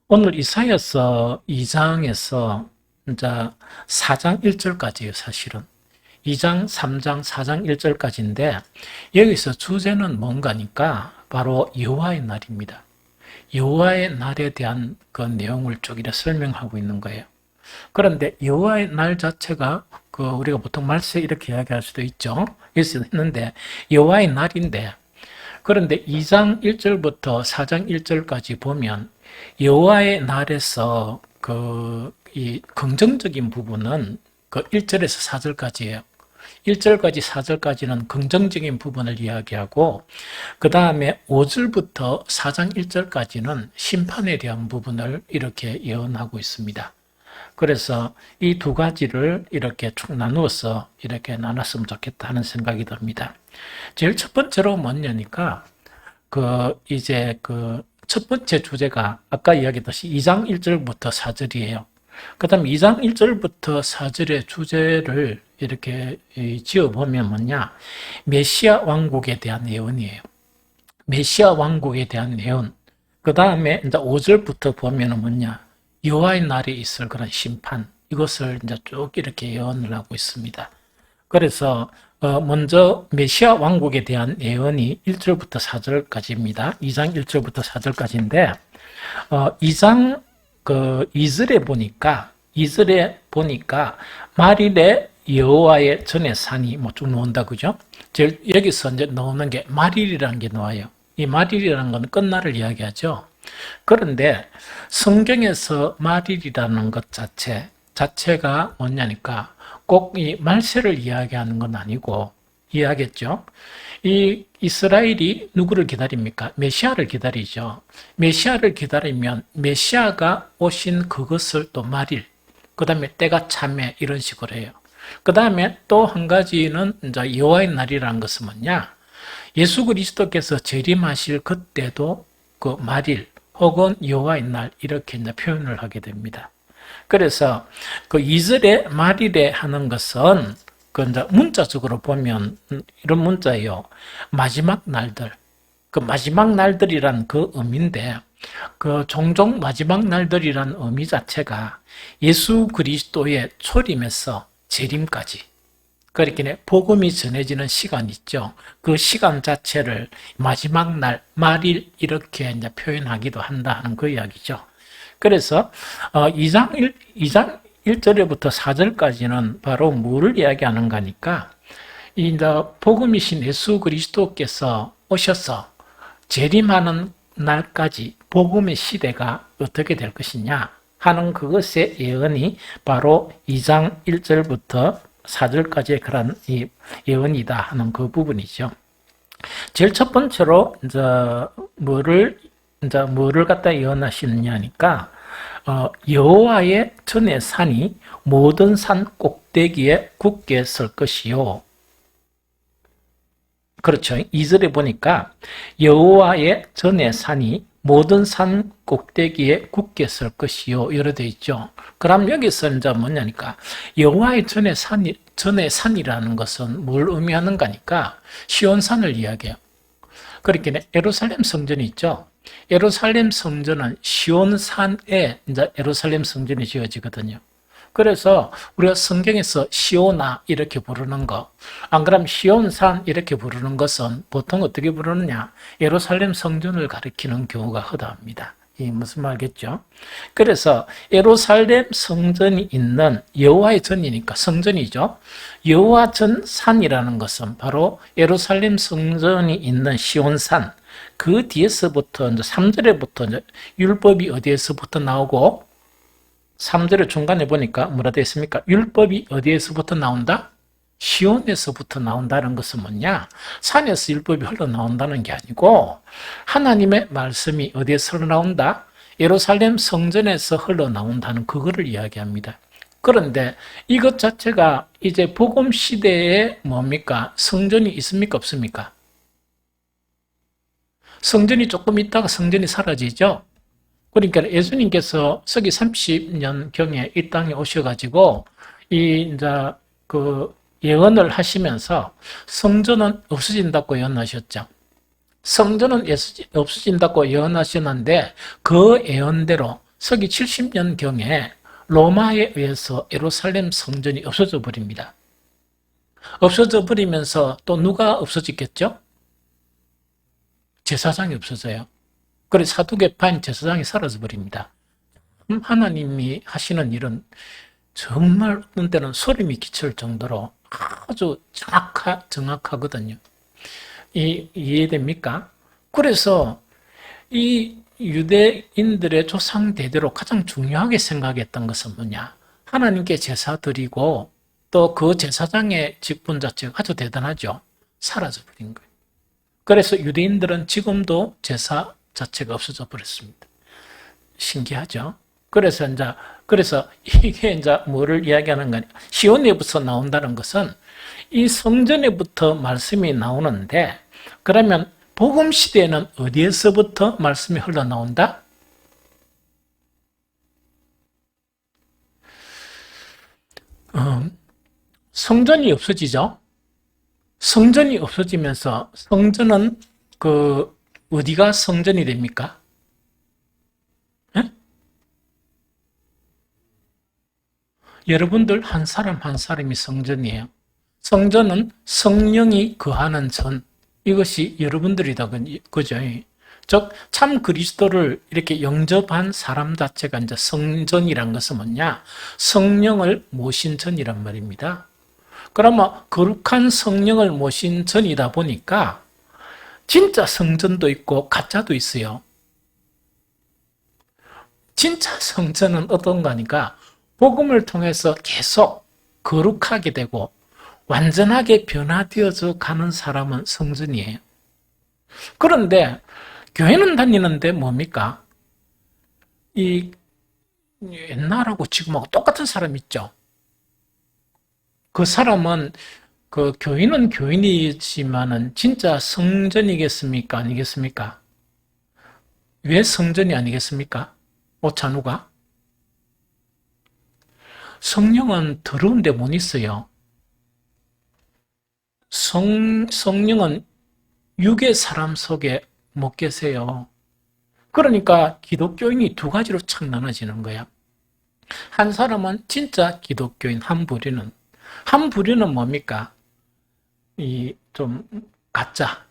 오늘 이사야서 2장에서 이제 4장 1절까지예요, 사실은. 2장, 3장, 4장 1절까지인데 여기서 주제는 뭔가니까 바로 여호와의 날입니다. 여호와의 날에 대한 그 내용을 쭉 이렇게 설명하고 있는 거예요. 그런데 여호와의 날 자체가 우리가 보통 말세 이렇게 이야기할 수도 있죠. 있는데 여호와의 날인데, 그런데 2장 1절부터 4장 1절까지 보면 여호와의 날에서 이 긍정적인 부분은 1절에서 4절까지예요. 1절까지 4절까지는 긍정적인 부분을 이야기하고, 그 다음에 5절부터 4장 1절까지는 심판에 대한 부분을 이렇게 예언하고 있습니다. 그래서 이 두 가지를 이렇게 쭉 나누어서 이렇게 나눴으면 좋겠다 하는 생각이 듭니다. 제일 첫 번째로 뭐냐니까, 첫 번째 주제가 아까 이야기했듯이 2장 1절부터 4절이에요. 그 다음 2장 1절부터 4절의 주제를 이렇게 지어보면 뭐냐, 메시아 왕국에 대한 예언이에요. 메시아 왕국에 대한 예언. 그 다음에 이제 5절부터 보면은 뭐냐, 여호와의 날에 있을 그런 심판. 이것을 이제 쭉 이렇게 예언을 하고 있습니다. 그래서 먼저 메시아 왕국에 대한 예언이 1절부터 4절까지입니다. 2장 1절부터 4절까지인데 2장 2절에 보니까 말일에 여호와의 전에 산이 뭐 쭉 나온다, 그죠? 여기서 이제 나오는 게 말일이라는 게 나와요. 이 말일이라는 건 끝날을 이야기하죠. 그런데 성경에서 말일이라는 것 자체가 뭐냐니까 꼭 이 말세를 이야기하는 건 아니고, 이해하겠죠? 이 이스라엘이 누구를 기다립니까? 메시아를 기다리죠. 메시아를 기다리면 메시아가 오신 그것을 또 말일, 그 다음에 때가 참에 이런 식으로 해요. 그 다음에 또 한 가지는 이제 여호와의 날이라는 것은 뭐냐? 예수 그리스도께서 재림하실 그때도 그 말일 혹은 여호와의 날 이렇게 이제 표현을 하게 됩니다. 그래서 2절에 말일에 하는 것은 이제 문자적으로 보면 이런 문자예요. 마지막 날들. 마지막 날들이란 그 의미인데, 종종 마지막 날들이란 의미 자체가 예수 그리스도의 초림에서 재림까지, 그렇게 복음이 전해지는 시간 있죠. 그 시간 자체를 마지막 날, 말일 이렇게 이제 표현하기도 한다 하는 그 이야기죠. 그래서 2장 1절부터 4절까지는 바로 뭐를 이야기하는가니까, 이제 복음이신 예수 그리스도께서 오셔서 재림하는 날까지 복음의 시대가 어떻게 될 것이냐 하는 그것의 예언이 바로 2장 1절부터 4절까지의 그런 예언이다 하는 그 부분이죠. 제일 첫 번째로 뭐를 갖다 예언하시느냐니까, 여호와의 전의 산이 모든 산 꼭대기에 굳게 설 것이요. 그렇죠. 2절에 보니까 여호와의 전의 산이 모든 산 꼭대기에 굳게 설 것이요, 이렇게 되어 있죠. 그럼 여기서 이제 뭐냐니까, 여호와의 전의 산이라는 것은 뭘 의미하는가니까 시온산을 이야기해요. 그렇게 예루살렘 성전이 있죠. 예루살렘 성전은 시온산에 이제 예루살렘 성전이 지어지거든요. 그래서 우리가 성경에서 시오나 이렇게 부르는 거, 안 그러면 시온산 이렇게 부르는 것은 보통 어떻게 부르느냐, 예루살렘 성전을 가리키는 경우가 허다합니다. 이 무슨 말겠죠? 그래서 예루살렘 성전이 있는, 여호와의 전이니까 성전이죠. 여호와 전 산이라는 것은 바로 예루살렘 성전이 있는 시온산, 그 뒤에서부터 이제 3절에부터 이제 율법이 어디에서부터 나오고, 3절의 중간에 보니까 뭐라 되어 있습니까? 율법이 어디에서부터 나온다? 시온에서부터 나온다는 것은 뭐냐? 산에서 율법이 흘러나온다는 게 아니고 하나님의 말씀이 어디에서 흘러나온다? 예루살렘 성전에서 흘러나온다는 그거를 이야기합니다. 그런데 이것 자체가 이제 복음 시대에 뭡니까? 성전이 있습니까? 없습니까? 성전이 조금 있다가 성전이 사라지죠? 그러니까 예수님께서 서기 30년경에 이 땅에 오셔가지고 이제 예언을 하시면서 성전은 없어진다고 예언하셨죠. 성전은 없어진다고 예언하셨는데 그 예언대로 서기 70년경에 로마에 의해서 예루살렘 성전이 없어져 버립니다. 없어져 버리면서 또 누가 없어지겠죠? 제사장이 없어져요. 그래서 사두개파인 제사장이 사라져 버립니다. 하나님이 하시는 일은 정말 어떤 때는 소름이 끼칠 정도로 아주 정확하거든요. 이해됩니까? 그래서 이 유대인들의 조상 대대로 가장 중요하게 생각했던 것은 뭐냐? 하나님께 제사 드리고 또 그 제사장의 직분 자체가 아주 대단하죠. 사라져버린 거예요. 그래서 유대인들은 지금도 제사 자체가 없어져 버렸습니다. 신기하죠? 그래서 이게 이제 뭐를 이야기하는 거냐? 시온에부터 나온다는 것은 이 성전에부터 말씀이 나오는데, 그러면 복음 시대에는 어디에서부터 말씀이 흘러나온다? 성전이 없어지죠. 성전이 없어지면서 성전은 어디가 성전이 됩니까? 에? 여러분들 한 사람 한 사람이 성전이에요. 성전은 성령이 거하는 전, 이것이 여러분들이다, 그죠? 즉, 참 그리스도를 이렇게 영접한 사람 자체가 이제 성전이란 것은 뭐냐? 성령을 모신 전이란 말입니다. 그러면 거룩한 성령을 모신 전이다 보니까 진짜 성전도 있고 가짜도 있어요. 진짜 성전은 어떤 거니까 복음을 통해서 계속 거룩하게 되고 완전하게 변화되어져 가는 사람은 성전이에요. 그런데 교회는 다니는데 뭡니까? 이 옛날하고 지금하고 똑같은 사람 있죠. 그 사람은 그 교인은 교인이지만은 진짜 성전이겠습니까? 아니겠습니까? 왜 성전이 아니겠습니까? 오찬우가? 성령은 더러운 데 못 있어요. 성령은 육의 사람 속에 못 계세요. 그러니까 기독교인이 두 가지로 착 나눠지는 거야. 한 사람은 진짜 기독교인, 한 부류는 뭡니까? 좀 가짜.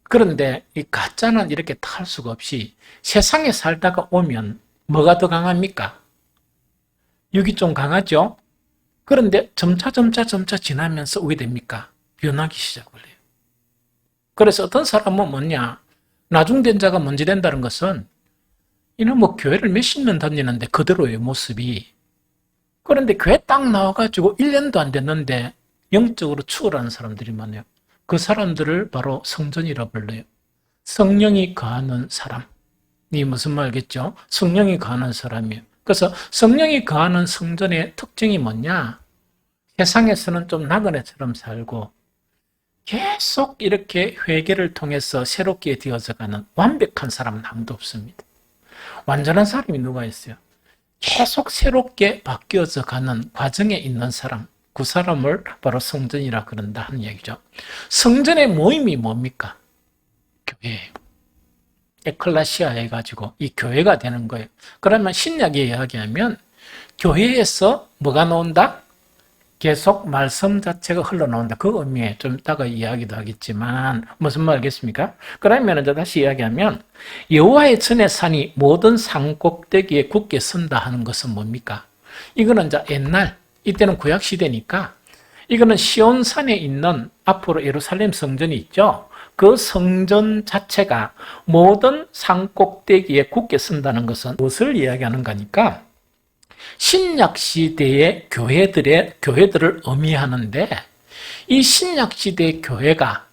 그런데 이 가짜는 이렇게 탈 수가 없이 세상에 살다가 오면 뭐가 더 강합니까? 육이 좀 강하죠? 그런데 점차 지나면서 오게 됩니까? 변하기 시작을 해요. 그래서 어떤 사람은 뭐냐? 나중된 자가 먼저 된다는 것은 이는 뭐 교회를 몇십 년 다니는데 그대로의 모습이, 그런데 교회 딱 나와가지고 1년도 안 됐는데 영적으로 추월하는 사람들이 많아요. 그 사람들을 바로 성전이라 불러요. 성령이 거하는 사람. 이 무슨 말겠죠? 성령이 거하는 사람이에요. 그래서 성령이 거하는 성전의 특징이 뭐냐? 세상에서는 좀 나그네처럼 살고 계속 이렇게 회개를 통해서 새롭게 되어져가는 완벽한 사람은 아무도 없습니다. 완전한 사람이 누가 있어요? 계속 새롭게 바뀌어져 가는 과정에 있는 사람, 그 사람을 바로 성전이라 그런다 하는 얘기죠. 성전의 모임이 뭡니까? 교회예요. 에클레시아 해가지고 이 교회가 되는 거예요. 그러면 신약에 이야기하면 교회에서 뭐가 나온다? 계속 말씀 자체가 흘러나온다. 그 의미에 좀 이따가 이야기도 하겠지만 무슨 말 알겠습니까? 그러면 이제 다시 이야기하면 여호와의 전의 산이 모든 산 꼭대기에 굳게 선다 하는 것은 뭡니까? 이거는 이제 옛날, 이때는 구약 시대니까 이거는 시온산에 있는 앞으로 예루살렘 성전이 있죠. 그 성전 자체가 모든 산 꼭대기에 굳게 선다는 것은 무엇을 이야기하는 거니까? 신약 시대의 교회들을 의미하는데, 이 신약 시대의 교회가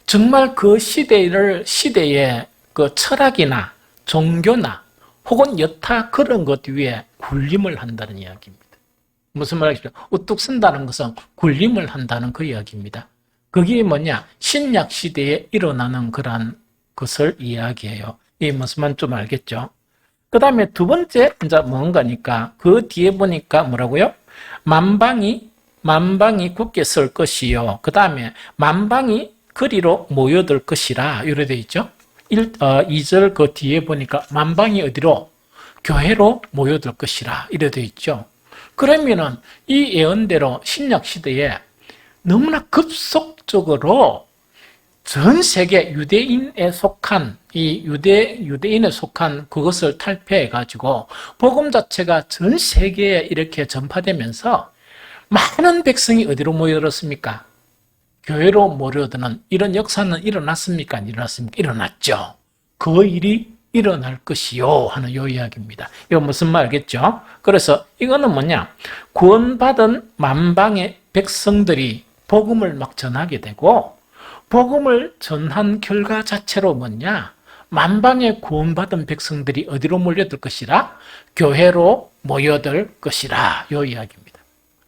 정말 그 시대의 그 철학이나 종교나 혹은 여타 그런 것 위에 군림을 한다는 이야기입니다. 무슨 말이죠? 우뚝 선다는 것은 군림을 한다는 그 이야기입니다. 그게 뭐냐? 신약 시대에 일어나는 그러한 것을 이야기해요. 이 무슨 말 좀 알겠죠? 그 다음에 두 번째, 이제 뭔가니까, 그 뒤에 보니까 뭐라고요? 만방이 굳게 설 것이요. 그 다음에 만방이 그리로 모여들 것이라, 이래 돼 있죠? 2절 그 뒤에 보니까 만방이 어디로? 교회로 모여들 것이라 이래 되어 있죠. 그러면은 이 예언대로 신약 시대에 너무나 급속적으로 전 세계 유대인에 속한 유대인에 속한 그것을 탈피해 가지고 복음 자체가 전 세계에 이렇게 전파되면서 많은 백성이 어디로 모여들었습니까? 교회로 모여드는 이런 역사는 일어났습니까? 안 일어났습니까? 일어났죠. 그 일이 일어날 것이요 하는 요 이야기입니다. 이거 무슨 말겠죠? 그래서 이거는 뭐냐? 구원받은 만방의 백성들이 복음을 막 전하게 되고 복음을 전한 결과 자체로 뭐냐? 만방의 구원받은 백성들이 어디로 몰려들 것이라? 교회로 모여들 것이라 요 이야기입니다.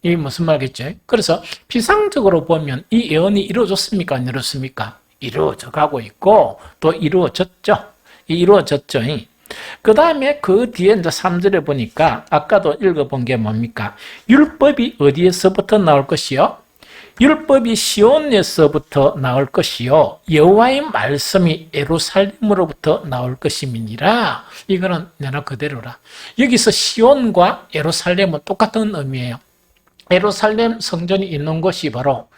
이게 무슨 말겠죠? 그래서 피상적으로 보면 이 예언이 이루어졌습니까? 안 이루어졌습니까? 이루어져 가고 있고 또 이루어졌죠. 이루어졌죠. 그 다음에 그 뒤에 이제 3절에 보니까 아까도 읽어본 게 뭡니까? 율법이 어디에서부터 나올 것이요? 율법이 시온에서부터 나올 것이요. 여호와의 말씀이 예루살렘으로부터 나올 것임이니라. 이거는 내나 그대로라. 여기서 시온과 예루살렘은 똑같은 의미예요. 예루살렘 성전이 있는 곳이 바로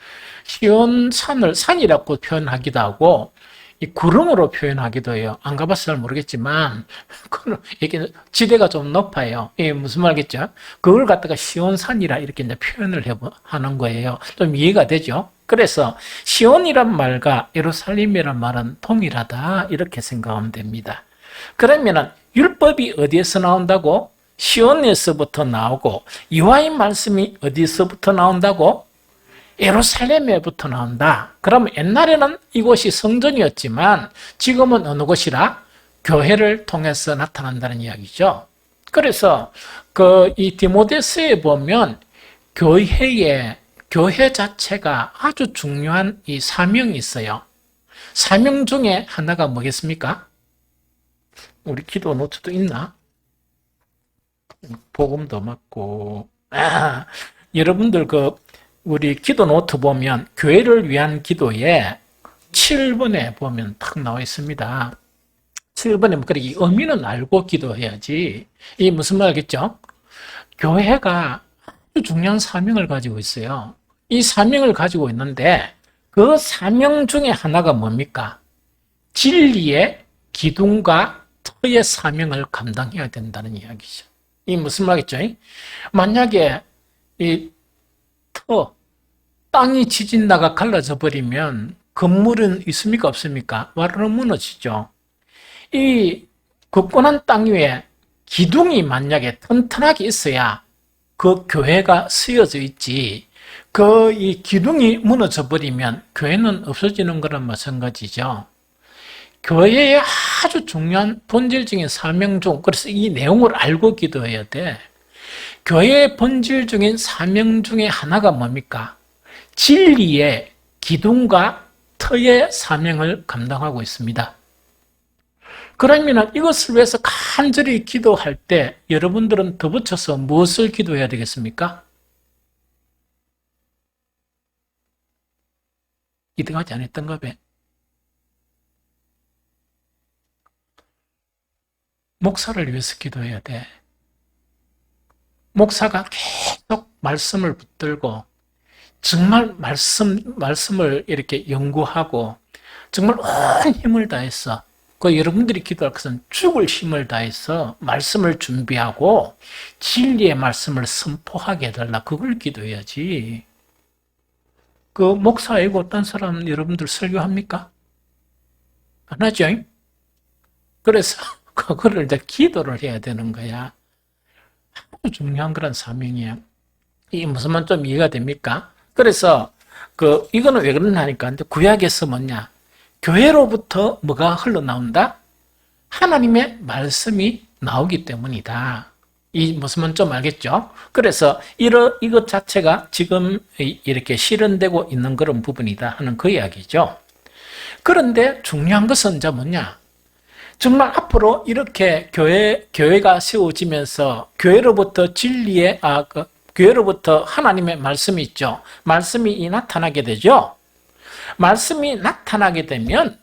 시온산을 산이라고 표현하기도 하고 이 구름으로 표현하기도 해요. 안 가봐서 잘 모르겠지만 이게 지대가 좀 높아요. 이게 무슨 말겠죠? 그걸 갖다가 시온산이라 이렇게 이제 표현을 하는 거예요. 좀 이해가 되죠? 그래서 시온이란 말과 예루살렘이란 말은 동일하다 이렇게 생각하면 됩니다. 그러면은 율법이 어디에서 나온다고? 시온에서부터 나오고 여호와의 말씀이 어디서부터 나온다고? 예루살렘에부터 나온다. 그러면 옛날에는 이곳이 성전이었지만 지금은 어느 곳이라? 교회를 통해서 나타난다는 이야기죠. 그래서 이 디모데서에 보면 교회 자체가 아주 중요한 이 사명이 있어요. 사명 중에 하나가 뭐겠습니까? 우리 기도 노트도 있나? 복음도 맞고 여러분들 우리 기도 노트 보면 교회를 위한 기도에 7번에 보면 딱 나와 있습니다. 7번에 그렇게 의미는 알고 기도해야지. 이게 무슨 말이겠죠? 교회가 아주 중요한 사명을 가지고 있어요. 이 사명을 가지고 있는데 그 사명 중에 하나가 뭡니까? 진리의 기둥과 터의 사명을 감당해야 된다는 이야기죠. 이게 무슨 말이겠죠? 만약에 이 땅이 지진 나가 갈라져 버리면 건물은 있습니까? 없습니까? 와르르 무너지죠. 이 굳건한 땅 위에 기둥이 만약에 튼튼하게 있어야 그 교회가 쓰여져 있지. 이 기둥이 무너져 버리면 교회는 없어지는 거랑 마찬가지죠. 교회의 아주 중요한 본질적인 사명 중, 그래서 이 내용을 알고 기도해야 돼. 교회의 본질적인 사명 중에 하나가 뭡니까? 진리의 기둥과 터의 사명을 감당하고 있습니다. 그러면 이것을 위해서 간절히 기도할 때 여러분들은 더 붙여서 무엇을 기도해야 되겠습니까? 기도하지 않았던가 봐. 목사를 위해서 기도해야 돼. 목사가 계속 말씀을 붙들고 정말 말씀을 이렇게 연구하고 정말 온 힘을 다해서 여러분들이 기도할 것은 죽을 힘을 다해서 말씀을 준비하고 진리의 말씀을 선포하게 해달라. 그걸 기도해야지. 목사 아니고 어떤 사람 여러분들 설교합니까? 안 하죠? 그래서 그거를 이제 기도를 해야 되는 거야. 아주 중요한 그런 사명이야. 이게 무슨 말 좀 이해가 됩니까? 그래서 이거는 왜 그러냐니까. 근데 구약에서 뭐냐? 교회로부터 뭐가 흘러나온다? 하나님의 말씀이 나오기 때문이다. 이 무슨 말 좀 알겠죠? 그래서 이것 자체가 지금 이렇게 실현되고 있는 그런 부분이다 하는 그 이야기죠. 그런데 중요한 것은 이제 뭐냐? 정말 앞으로 이렇게 교회가 세워지면서 교회로부터 교회로부터 하나님의 말씀이 있죠. 말씀이 나타나게 되죠. 말씀이 나타나게 되면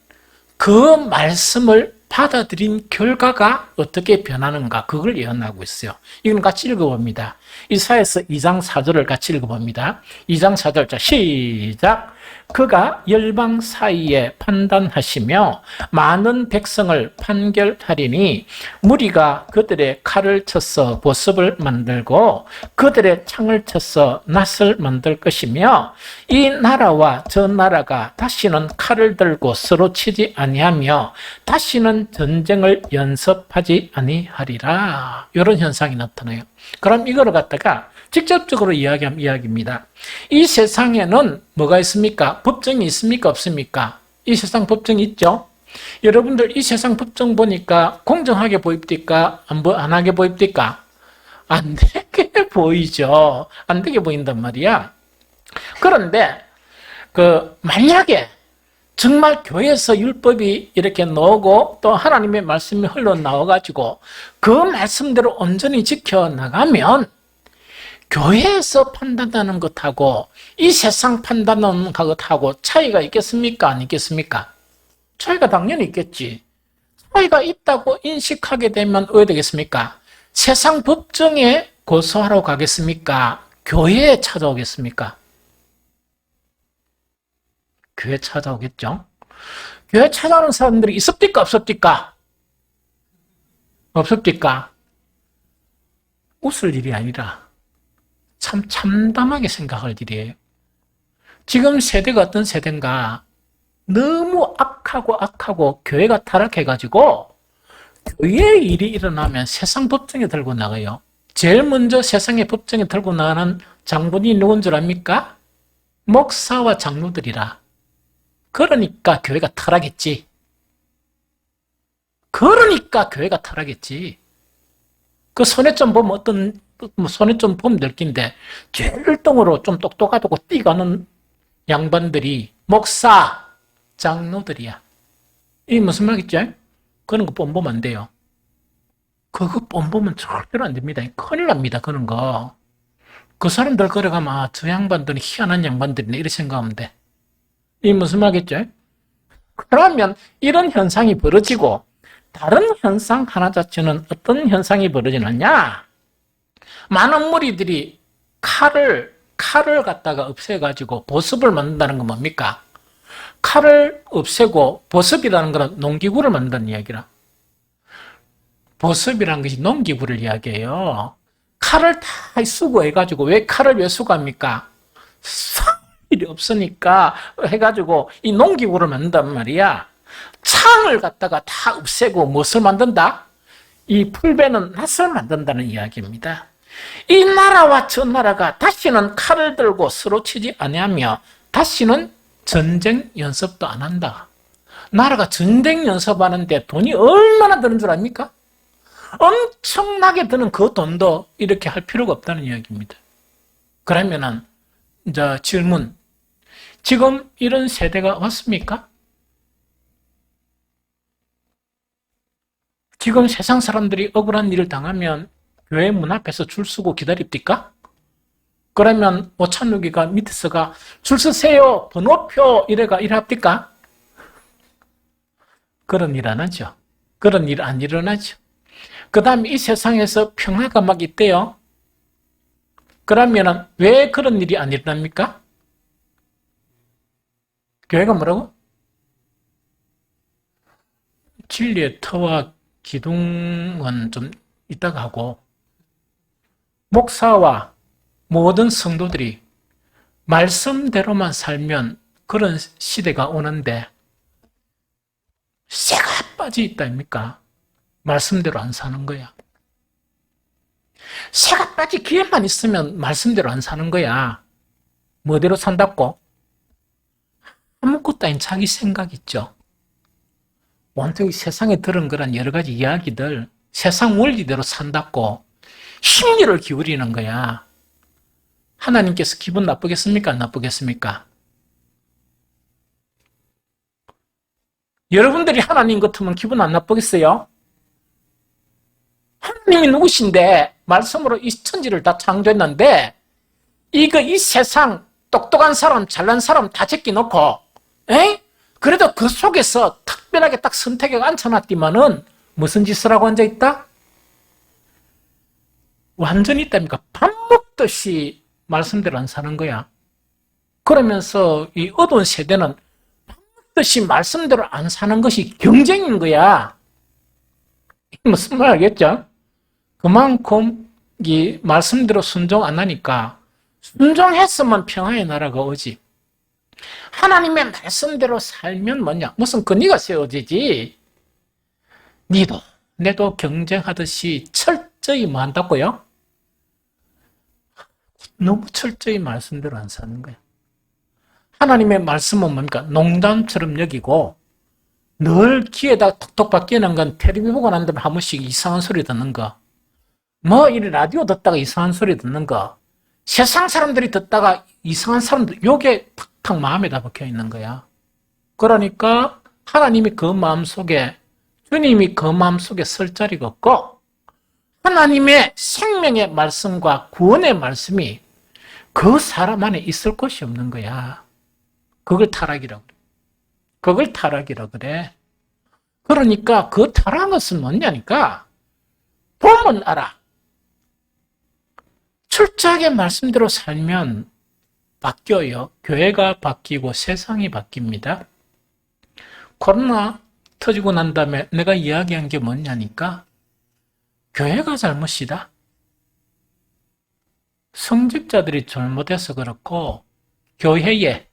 그 말씀을 받아들인 결과가 어떻게 변하는가 그걸 예언하고 있어요. 이건 같이 읽어봅니다. 이사야서 2장 4절을 같이 읽어봅니다. 2장 4절 자 시작. 그가 열방 사이에 판단하시며 많은 백성을 판결하리니 무리가 그들의 칼을 쳐서 보습을 만들고 그들의 창을 쳐서 낫을 만들 것이며 이 나라와 저 나라가 다시는 칼을 들고 서로 치지 아니하며 다시는 전쟁을 연습하지 아니하리라. 이런 현상이 나타나요. 그럼 이거를 갖다가 직접적으로 이야기하면 이야기입니다. 이 세상에는 뭐가 있습니까? 법정이 있습니까? 없습니까? 이 세상 법정이 있죠? 여러분들 이 세상 법정 보니까 공정하게 보입니까? 안 하게 보입니까? 안 되게 보이죠. 안 되게 보인단 말이야. 그런데 만약에 정말 교회에서 율법이 이렇게 나오고 또 하나님의 말씀이 흘러나와가지고 그 말씀대로 온전히 지켜나가면 교회에서 판단하는 것하고 이 세상 판단하는 것하고 차이가 있겠습니까? 안 있겠습니까? 차이가 당연히 있겠지. 차이가 있다고 인식하게 되면 왜 되겠습니까? 세상 법정에 고소하러 가겠습니까? 교회에 찾아오겠습니까? 교회 찾아오겠죠? 교회 찾아오는 사람들이 있습니까? 없습니까? 없습니까? 웃을 일이 아니라 참 참담하게 생각할 일이에요. 지금 세대가 어떤 세대인가? 너무 악하고 교회가 타락해가지고 교회의 일이 일어나면 세상 법정에 들고 나가요. 제일 먼저 세상의 법정에 들고 나가는 장본인이 누군 줄 압니까? 목사와 장로들이라. 그러니까 교회가 타락했지. 그 손해점 보면 손해점 보면 될 낀데 제일 똥으로 좀 똑똑하다고 뛰가는 양반들이 목사, 장로들이야. 이게 무슨 말이죠? 그런 거 뽐보면 안 돼요. 그거 뽐보면 절대로 안 됩니다. 큰일 납니다. 그런 거. 그 사람들 걸어가면 저 양반들은 희한한 양반들이네 이렇게 생각하면 돼. 이게 무슨 말이겠죠? 그러면 이런 현상이 벌어지고 다른 현상 하나 자체는 어떤 현상이 벌어지느냐? 많은 무리들이 칼을 갖다가 없애가지고 보습을 만든다는 건 뭡니까? 칼을 없애고 보습이라는 건 농기구를 만든다는 이야기라. 보습이라는 것이 농기구를 이야기해요. 칼을 다 수거해가지고 왜 칼을 왜 수거합니까? 일이 없으니까 해가지고 이 농기구를 만든단 말이야. 창을 갖다가 다 없애고 무엇을 만든다? 이 풀베는 낫을 만든다는 이야기입니다. 이 나라와 저 나라가 다시는 칼을 들고 서로 치지 아니하며 다시는 전쟁 연습도 안 한다. 나라가 전쟁 연습하는데 돈이 얼마나 드는 줄 압니까? 엄청나게 드는 그 돈도 이렇게 할 필요가 없다는 이야기입니다. 그러면은 이제 질문. 지금 이런 세대가 왔습니까? 지금 세상 사람들이 억울한 일을 당하면 교회 문 앞에서 줄 서고 기다립니까? 그러면 오찬누기가 밑에서가 줄 서세요. 번호표 이래가 일합니까? 그런 일 안 하죠. 그런 일 안 일어나죠. 그 다음에 이 세상에서 평화가 막 있대요. 그러면 왜 그런 일이 안 일어납니까? 교회가 뭐라고? 진리의 터와 기둥은 좀 이따가 하고 목사와 모든 성도들이 말씀대로만 살면 그런 시대가 오는데 새가 빠져 있다 아닙니까? 말씀대로 안 사는 거야. 새가 빠지 기회만 있으면 말씀대로 안 사는 거야. 뭐대로 산다고? 아무것도 아닌 자기 생각 있죠. 온통 세상에 들은 그런 여러 가지 이야기들, 세상 원리대로 산다고 심리를 기울이는 거야. 하나님께서 기분 나쁘겠습니까? 안 나쁘겠습니까? 여러분들이 하나님 같으면 기분 안 나쁘겠어요? 하나님이 누구신데 말씀으로 이 천지를 다 창조했는데 이 세상 똑똑한 사람, 잘난 사람 다 제끼놓고 그래도 그 속에서 특별하게 딱 선택해 앉혀놨더만은 무슨 짓을 하고 앉아있다? 완전히 있답니까? 밥 먹듯이 말씀대로 안 사는 거야. 그러면서 이 어두운 세대는 밥 먹듯이 말씀대로 안 사는 것이 경쟁인 거야. 무슨 말 알겠죠? 그만큼 이 말씀대로 순종 안 하니까 순종했으면 평화의 나라가 오지. 하나님의 말씀대로 살면 뭐냐? 무슨 근위가 세워지지. 니도 내도 경쟁하듯이 철저히 뭐 한다고요? 너무 철저히 말씀대로 안 사는 거야. 하나님의 말씀은 뭡니까? 농담처럼 여기고 늘 귀에다 톡톡 박히는 건 텔레비 보고 난 다음에 한 번씩 이상한 소리 듣는 거. 뭐 이 라디오 듣다가 이상한 소리 듣는 거. 세상 사람들이 듣다가 이상한 사람들 요게 탁탁 마음에다 박혀 있는 거야. 그러니까 하나님이 그 마음속에 주님이 그 마음속에 설 자리가 없고 하나님의 생명의 말씀과 구원의 말씀이 그 사람 안에 있을 곳이 없는 거야. 그걸 타락이라고 그래. 그걸 타락이라고 그래. 그러니까 그 타락한 것은 뭐냐니까 보면 알아. 철저하게 말씀대로 살면 바뀌어요. 교회가 바뀌고 세상이 바뀝니다. 코로나 터지고 난 다음에 내가 이야기한 게 뭐냐니까 교회가 잘못이다. 성직자들이 잘못해서 그렇고 교회에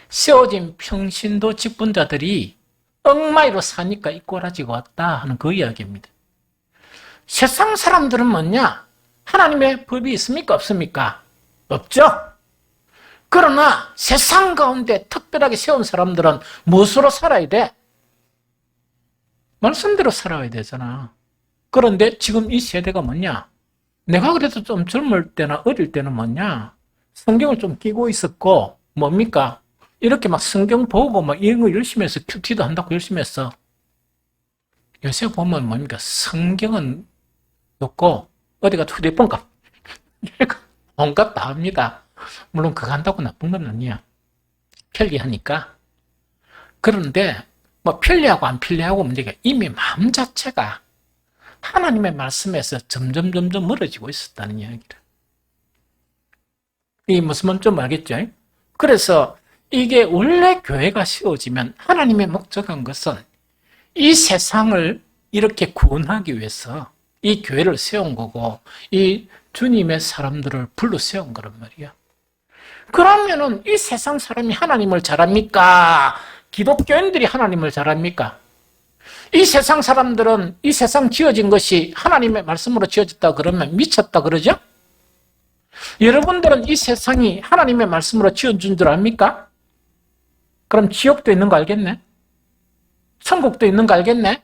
세워진 평신도 직분자들이 엉마이로 사니까 이 꼬라지가 왔다 하는 그 이야기입니다. 세상 사람들은 뭐냐? 하나님의 법이 있습니까? 없습니까? 없죠? 그러나 세상 가운데 특별하게 세운 사람들은 무엇으로 살아야 돼? 말씀대로 살아야 되잖아. 그런데 지금 이 세대가 뭐냐? 내가 그래도 좀 젊을 때나 어릴 때는 뭐냐? 성경을 좀 끼고 있었고 뭡니까? 이렇게 막 성경 보고 막 이런 거 열심히 해서 큐티도 한다고 열심히 했어. 요새 보면 뭡니까? 성경은 없고 어디가 휴대폰 값 온갖 다 합니다. 물론 그거 한다고 나쁜 건 아니야. 편리하니까. 그런데 뭐 편리하고 안 편리하고 문제가 이미 마음 자체가 하나님의 말씀에서 점점 멀어지고 있었다는 이야기를. 이 무슨 말인지 좀 알겠죠? 그래서 이게 원래 교회가 세워지면 하나님의 목적한 것은 이 세상을 이렇게 구원하기 위해서 이 교회를 세운 거고 이 주님의 사람들을 불러 세운 거란 말이야. 그러면은 이 세상 사람이 하나님을 잘합니까? 기독교인들이 하나님을 잘합니까? 이 세상 사람들은 이 세상 지어진 것이 하나님의 말씀으로 지어졌다 그러면 미쳤다 그러죠? 여러분들은 이 세상이 하나님의 말씀으로 지어준 줄 압니까? 그럼 지옥도 있는 거 알겠네? 천국도 있는 거 알겠네?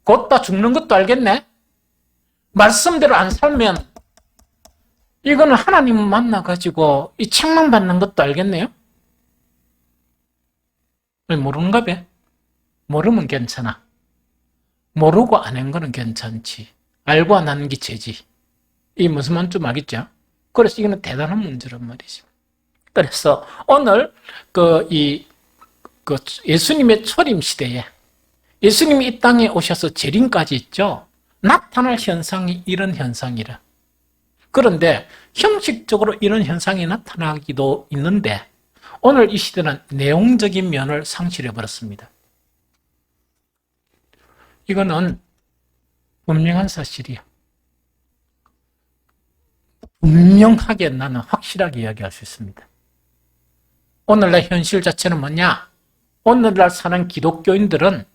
곧 다 죽는 것도 알겠네? 말씀대로 안 살면 이거는 하나님을 만나가지고 이 책망 받는 것도 알겠네요? 모르는가 봐. 모르면 괜찮아. 모르고 안 한 거는 괜찮지. 알고 안 하는 게 죄지. 이게 무슨 말인지 좀 알겠죠? 그래서 이거는 대단한 문제란 말이죠. 그래서 오늘 예수님의 초림 시대에 예수님이 이 땅에 오셔서 재림까지 있죠. 나타날 현상이 이런 현상이라. 그런데 형식적으로 이런 현상이 나타나기도 있는데 오늘 이 시대는 내용적인 면을 상실해버렸습니다. 이거는 분명한 사실이야. 분명하게 나는 확실하게 이야기할 수 있습니다. 오늘날 현실 자체는 뭐냐? 오늘날 사는 기독교인들은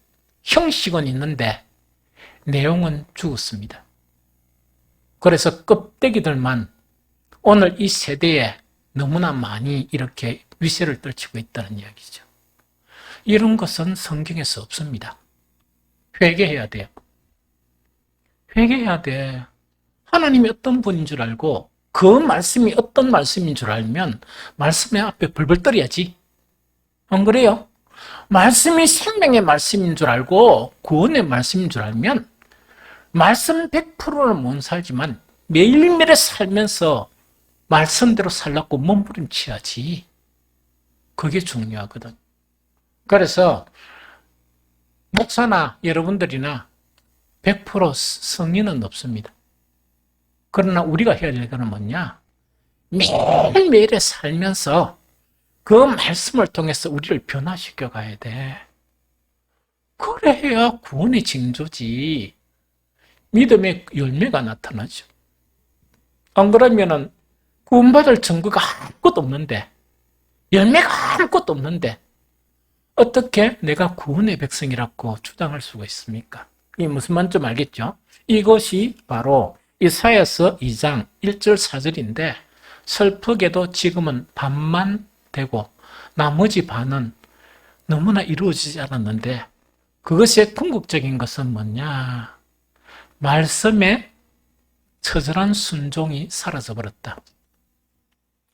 형식은 있는데 내용은 죽었습니다. 그래서 껍데기들만 오늘 이 세대에 너무나 많이 이렇게 위세를 떨치고 있다는 이야기죠. 이런 것은 성경에서 없습니다. 회개해야 돼요. 회개해야 돼. 하나님이 어떤 분인 줄 알고 그 말씀이 어떤 말씀인 줄 알면 말씀의 앞에 벌벌 떨어야지. 안 그래요? 말씀이 생명의 말씀인 줄 알고 구원의 말씀인 줄 알면 말씀 100%는 못 살지만 매일매일 살면서 말씀대로 살라고 몸부림쳐야지. 그게 중요하거든. 그래서 목사나 여러분들이나 100% 성의는 없습니다. 그러나 우리가 해야 될 것은 뭐냐? 매일매일에 살면서 그 말씀을 통해서 우리를 변화시켜 가야 돼. 그래야 구원의 징조지. 믿음의 열매가 나타나죠. 안 그러면은 구원받을 증거가 아무것도 없는데, 열매가 아무것도 없는데 어떻게 내가 구원의 백성이라고 주장할 수가 있습니까? 이 무슨 말인지 알겠죠? 이것이 바로 이사야서 2장 1절 4절인데 슬프게도 지금은 반만 되고 나머지 반은 너무나 이루어지지 않았는데 그것의 궁극적인 것은 뭐냐? 말씀의 처절한 순종이 사라져버렸다.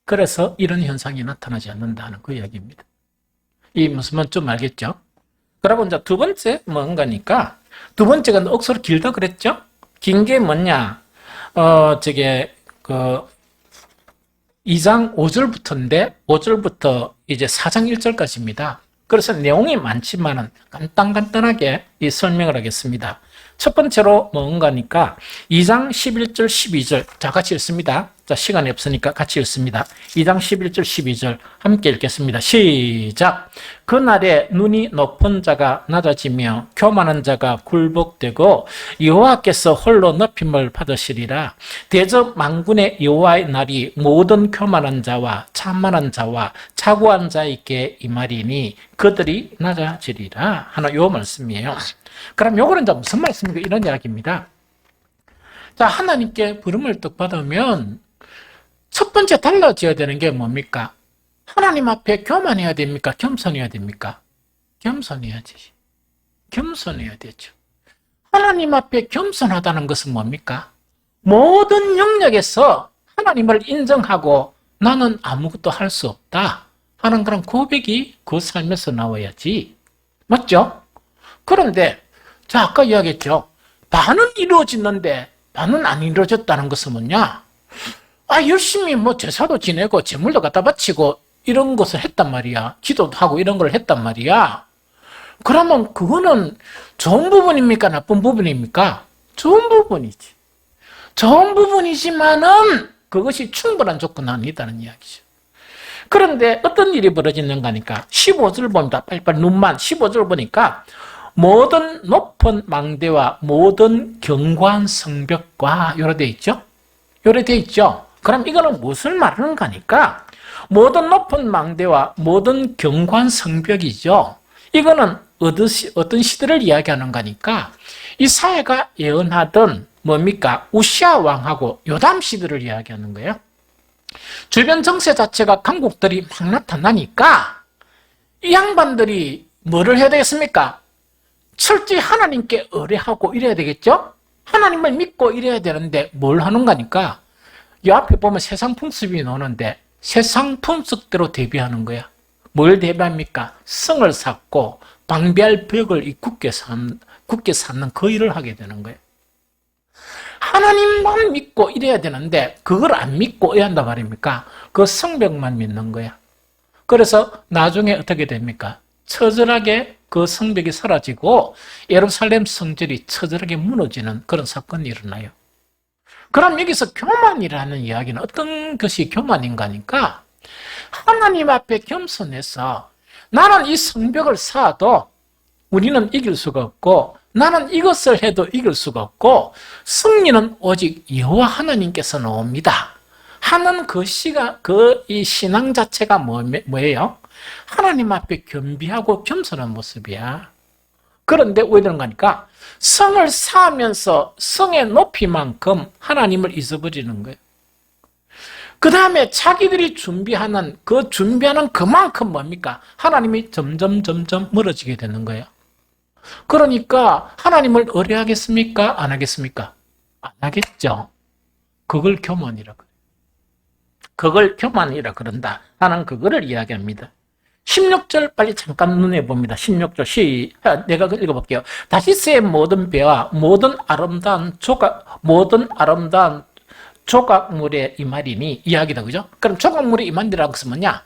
그래서 이런 현상이 나타나지 않는다는 그 이야기입니다. 이 무슨 말인지 좀 알겠죠? 그러고 이제 두 번째 뭔가니까 두 번째가 억수로 길다 그랬죠? 긴 게 뭐냐? 2장 5절부터인데 5절부터 이제 4장 1절까지입니다. 그래서 내용이 많지만은 간단하게 이 설명을 하겠습니다. 첫 번째로 뭔가니까 2장 11절 12절 자 같이 읽습니다. 자 시간이 없으니까 같이 읽습니다. 2장 11절 12절 함께 읽겠습니다. 시작. 그날에 눈이 높은 자가 낮아지며 교만한 자가 굴복되고 여호와께서 홀로 높임을 받으시리라. 대저 만군의 여호와의 날이 모든 교만한 자와 참만한 자와 자고한 자에게 임하리니 그들이 낮아지리라 하는 요 말씀이에요. 그럼 요거는 이제 무슨 말씀입니까? 이런 이야기입니다. 자, 하나님께 부름을 딱 받으면 첫 번째 달라져야 되는 게 뭡니까? 하나님 앞에 교만해야 됩니까? 겸손해야 됩니까? 겸손해야지. 겸손해야 되죠. 하나님 앞에 겸손하다는 것은 뭡니까? 모든 영역에서 하나님을 인정하고 나는 아무것도 할 수 없다 하는 그런 고백이 그 삶에서 나와야지. 맞죠? 그런데 자 아까 이야기했죠. 반은 이루어지는데 반은 안 이루어졌다는 것은 뭐냐? 열심히 뭐 제사도 지내고 제물도 갖다 바치고 이런 것을 했단 말이야. 기도도 하고 이런 걸 했단 말이야. 그러면 그거는 좋은 부분입니까? 나쁜 부분입니까? 좋은 부분이지. 좋은 부분이지만은 그것이 충분한 조건은 아니다는 이야기죠. 그런데 어떤 일이 벌어지는가 하니까 15절 봅니다. 빨리빨리 눈만 15절 보니까 모든 높은 망대와 모든 견고한 성벽과 요래 돼 있죠? 요래 돼 있죠? 그럼 이거는 무엇을 말하는가 하니까 모든 높은 망대와 모든 견고한 성벽이죠. 이거는 어떤 시대를 이야기하는가 하니까 이사야가 예언하던 뭡니까? 우시아 왕하고 요담 시대를 이야기하는 거예요. 주변 정세 자체가 강국들이 막 나타나니까 이 양반들이 뭐를 해야 되겠습니까? 철저히 하나님께 의뢰하고 이래야 되겠죠? 하나님을 믿고 이래야 되는데 뭘 하는가 하니까 이 앞에 보면 세상 풍습이 나오는데 세상 풍습대로 대비하는 거야. 뭘 대비합니까? 성을 쌓고 방비할 벽을 굳게 쌓는 그 일을 하게 되는 거예요. 하나님만 믿고 이래야 되는데 그걸 안 믿고 해야 한단 말입니까? 그 성벽만 믿는 거야. 그래서 나중에 어떻게 됩니까? 처절하게 그 성벽이 사라지고 예루살렘 성전이 처절하게 무너지는 그런 사건이 일어나요. 그럼 여기서 교만이라는 이야기는 어떤 것이 교만인가 하니까 하나님 앞에 겸손해서 나는 이 성벽을 쌓아도 우리는 이길 수가 없고 나는 이것을 해도 이길 수가 없고 승리는 오직 여호와 하나님께서 나옵니다 하는 이 신앙 자체가 뭐예요? 하나님 앞에 겸비하고 겸손한 모습이야. 그런데 왜 그런가 하니까 성을 쌓으면서 성의 높이만큼 하나님을 잊어버리는 거예요. 그 다음에 자기들이 준비하는 그만큼 뭡니까? 하나님이 점점 멀어지게 되는 거예요. 그러니까 하나님을 의뢰하겠습니까? 안 하겠습니까? 안 하겠죠. 그걸 교만이라 그래요. 그걸 교만이라 그런다 하는 그거를 이야기합니다. 16절 빨리 잠깐 눈에 봅니다. 16절 내가 읽어볼게요. 다시스의 모든 배와 모든 아름다운 조각물에 임하리니 이야기다 그죠? 그럼 조각물에 임한다는 것은 뭐냐?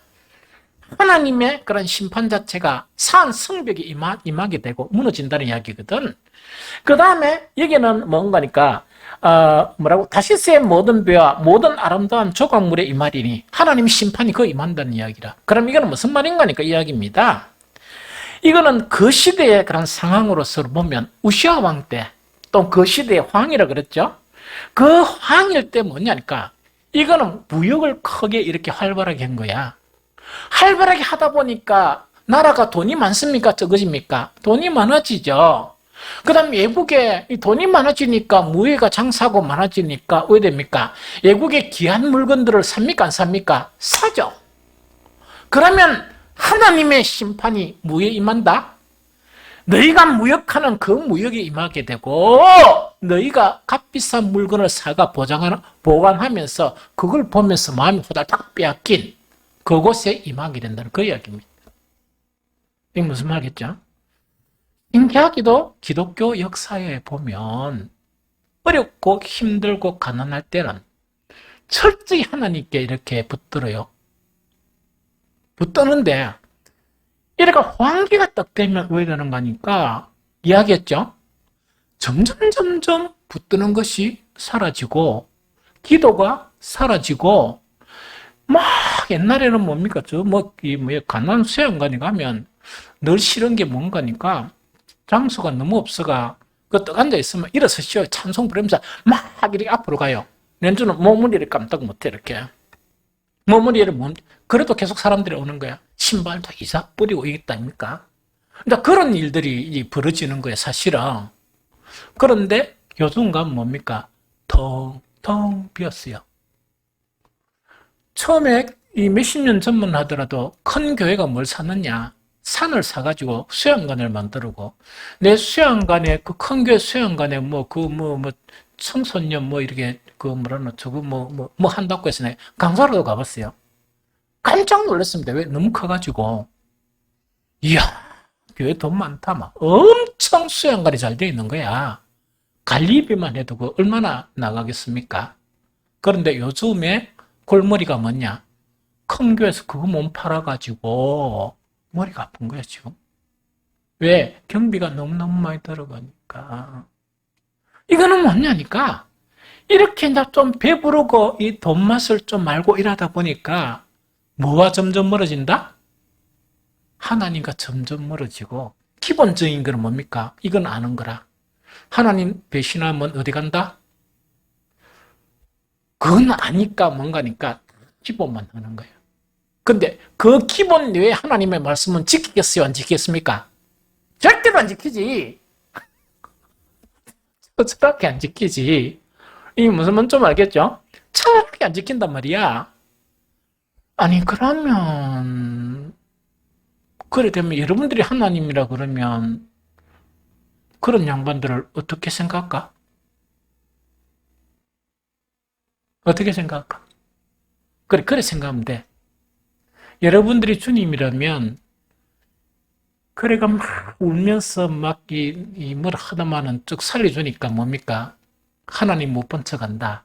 하나님의 그런 심판 자체가 산 성벽이 임하게 되고 무너진다는 이야기거든. 그 다음에 여기는 뭔가니까 뭐라고 다시스의 모든 배와 모든 아름다운 조각물에 임하리니 하나님 심판이 그 임한다는 이야기라. 그럼 이거는 무슨 말인가니까 이야기입니다. 이거는 그 시대의 그런 상황으로서 보면 우시아 왕 때 또 그 시대의 황이라 그랬죠. 그 황일 때 뭐냐니까 이거는 무역을 크게 이렇게 활발하게 한 거야. 활발하게 하다 보니까 나라가 돈이 많습니까? 적어집니까? 돈이 많아지죠. 그 다음 외국에 돈이 많아지니까 무예가 장사하고 많아지니까 왜 됩니까? 외국에 귀한 물건들을 삽니까? 안 삽니까? 사죠. 그러면 하나님의 심판이 무예에 임한다? 너희가 무역하는 그 무역에 임하게 되고 너희가 값비싼 물건을 사가 보관하면서 그걸 보면서 마음이 호달딱 빼앗긴 그곳에 임하게 된다는 그 이야기입니다. 이게 무슨 말이겠죠? 신기하게도 기독교 역사에 보면 어렵고 힘들고 가난할 때는 철저히 하나님께 이렇게 붙들어요. 붙드는데 이래가 환기가 딱 되면 왜 되는 거니까 이야기했죠? 점점 붙드는 것이 사라지고 기도가 사라지고 막 옛날에는 뭡니까? 가난 수양관에 가면 늘 싫은 게 뭔가니까 장소가 너무 없어가 딱 앉아있으면 일어서시오 찬송 부르면서 막 이렇게 앞으로 가요. 연주는 몸무리를 깜딱 못해 이렇게. 몸무리를 그래도 계속 사람들이 오는 거야. 신발도 이사 뿌리고 있다니까. 그러니까 그런 일들이 벌어지는 거예요 사실은. 그런데 요즘 가면 뭡니까? 텅텅 비었어요. 처음에 이 몇십 년 전만 하더라도 큰 교회가 뭘 사느냐? 산을 사가지고 수양관을 만들고 내 수양관에 그 큰 교회 수양관에 청소년 이렇게 한다고 해서 내가 강사로도 가봤어요. 깜짝 놀랐습니다. 왜? 너무 커가지고 이야 교회 돈 많다 막 엄청 수양관이 잘 되어 있는 거야. 관리비만 해도 그 얼마나 나가겠습니까? 그런데 요즘에 골머리가 뭐냐? 큰 교회에서 그거 몸 팔아가지고 머리가 아픈 거야 지금. 왜? 경비가 너무너무 많이 들어가니까. 이거는 뭐냐니까 이렇게 이제 좀 배부르고 이 돈 맛을 좀 알고 일하다 보니까 뭐와 점점 멀어진다? 하나님과 점점 멀어지고 기본적인 건 뭡니까? 이건 아는 거라. 하나님 배신하면 어디 간다? 그건 아니까 뭔가니까 기본만 하는 거예요. 근데 그 기본 외에 하나님의 말씀은 지키겠어요? 안 지키겠습니까? 절대로 안 지키지. 철저하게 안 지키지. 이게 무슨 말인지 좀 알겠죠? 철저하게 안 지킨단 말이야. 아니 그러면 그래 되면 여러분들이 하나님이라 그러면 그런 양반들을 어떻게 생각할까? 어떻게 생각할까? 그래 생각하면 돼. 여러분들이 주님이라면 그래가 막 울면서 막 뭘 하다마는 쭉 살려주니까 뭡니까? 하나님 못 본 척 한다.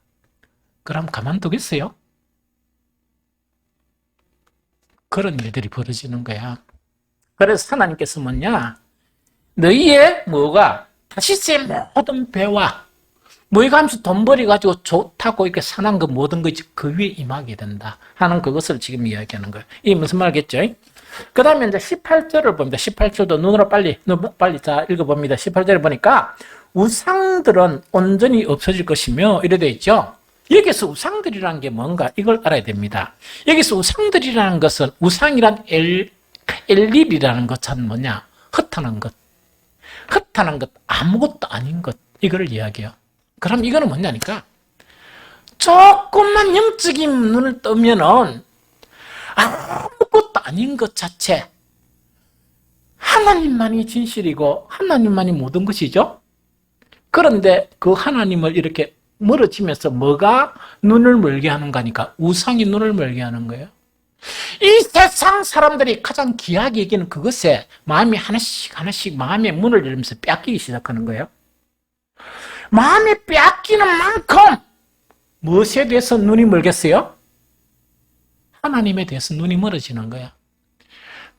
그럼 가만두겠어요? 그런 일들이 벌어지는 거야. 그래서 하나님께서 뭐냐? 너희의 뭐가 다시스의 모든 배와 너희가 하면서 돈 벌이가지고 좋다고 이렇게 산한 그 모든 것이 그 위에 임하게 된다 하는 그것을 지금 이야기하는 거예요. 이게 무슨 말겠죠? 그 다음에 이제 18절을 봅니다. 18절도 눈으로 빨리 자 읽어봅니다. 18절을 보니까 우상들은 온전히 없어질 것이며 이래 돼 있죠. 여기서 우상들이라는 게 뭔가 이걸 알아야 됩니다. 여기서 우상들이라는 것은 우상이란 엘릴이라는 것은 뭐냐? 허탄한 것, 아무것도 아닌 것 이거를 이야기해요. 그럼 이거는 뭐냐니까 조금만 영적인 눈을 뜨면은 아무것도 아닌 것 자체 하나님만이 진실이고 하나님만이 모든 것이죠. 그런데 그 하나님을 이렇게 멀어지면서 뭐가 눈을 멀게 하는가니까 우상이 눈을 멀게 하는 거예요. 이 세상 사람들이 가장 귀하게 여기는 그것에 마음이 하나씩 마음의 문을 열면서 빼앗기기 시작하는 거예요. 마음이 빼앗기는 만큼 무엇에 대해서 눈이 멀겠어요? 하나님에 대해서 눈이 멀어지는 거야.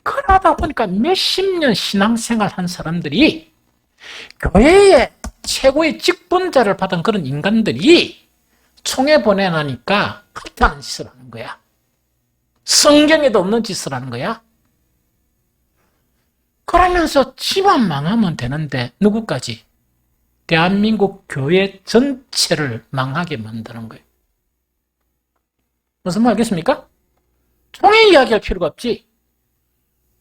그러다 보니까 몇십 년 신앙생활 한 사람들이 교회의 최고의 직분자를 받은 그런 인간들이 총회 보내나니까 하찮은 짓을 하는 거야. 성경에도 없는 짓을 하는 거야. 그러면서 집안 망하면 되는데 누구까지? 대한민국 교회 전체를 망하게 만드는 거예요. 무슨 말 알겠습니까? 총회 이야기할 필요가 없지.